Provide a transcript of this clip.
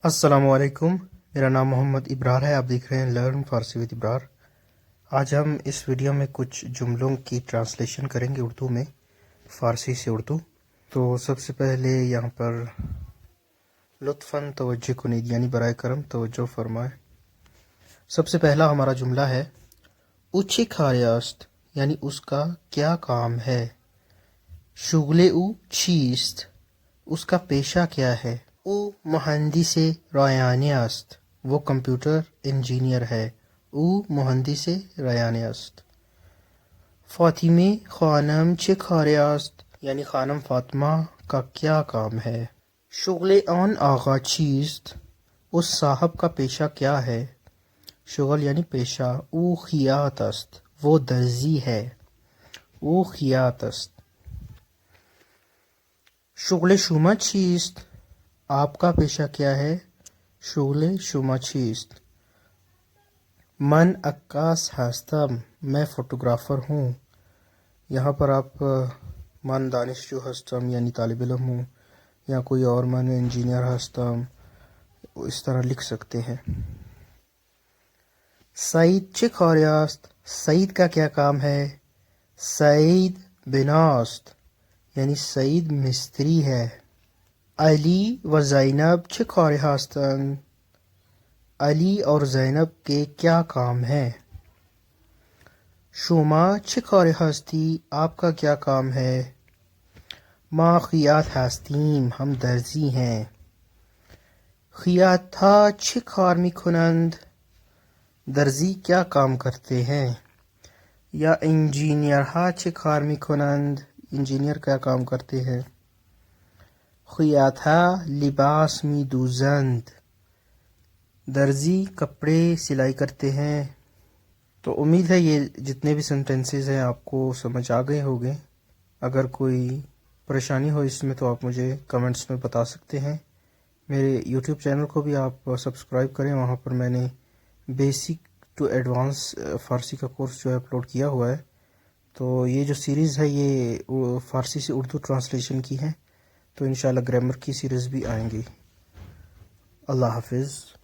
السلام علیکم، میرا نام محمد ابرار ہے۔ آپ دیکھ رہے ہیں لرن فارسی وتھ ابرار۔ آج ہم اس ویڈیو میں کچھ جملوں کی ٹرانسلیشن کریں گے اردو میں، فارسی سے اردو۔ تو سب سے پہلے یہاں پر لطفاً توجہ کنید، یعنی برائے کرم توجہ فرمائے۔ سب سے پہلا ہمارا جملہ ہے اوچھی کھاریاست، یعنی اس کا کیا کام ہے۔ شغل او چیست، اس کا پیشہ کیا ہے۔ او مہندس رایانه است، وہ کمپیوٹر انجینئر ہے۔ او مهندس رایانه است۔ فاطمه خانم چه کاری است، یعنی خانم فاطمہ کا کیا کام ہے۔ شغل آن آقا چیست، اس صاحب کا پیشہ کیا ہے۔ شغل یعنی پیشہ۔ او خیاط است، وہ درزی ہے۔ او خیاط است۔ شغل شما چیست، آپ کا پیشہ کیا ہے۔ شغل شما چیست۔ من عکاس هستم، میں فوٹوگرافر ہوں۔ یہاں پر آپ من دانشجو هستم یعنی طالب علم ہوں، یا کوئی اور من انجینئر هستم اس طرح لکھ سکتے ہیں۔ سعید چه کاری است، سعید کا کیا کام ہے۔ سعید بناست، یعنی سعید مستری ہے۔ علی و زینب چه کاری هستند، علی اور زینب کے کیا کام ہے۔ شما چه کاری هستی، آپ کا کیا کام ہے۔ ما خیاط هستیم، ہم درزی ہیں۔ خیاطها چه کار میکنند، درزی کیا کام کرتے ہیں۔ یا انجینئرها چه کار میکنند، انجینئر کیا کام کرتے ہیں۔ خیاطها لباس میدوزند، درزی کپڑے سلائی کرتے ہیں۔ تو امید ہے یہ جتنے بھی سینٹنسز ہیں آپ کو سمجھ آ گئے ہوں گے۔ اگر کوئی پریشانی ہو اس میں تو آپ مجھے کمنٹس میں بتا سکتے ہیں۔ میرے یوٹیوب چینل کو بھی آپ سبسکرائب کریں، وہاں پر میں نے بیسک ٹو ایڈوانس فارسی کا کورس جو ہے اپلوڈ کیا ہوا ہے۔ تو یہ جو سیریز ہے یہ فارسی سے اردو ٹرانسلیشن کی ہے، تو انشاءاللہ گرامر کی سیریز بھی آئیں گی۔ اللہ حافظ۔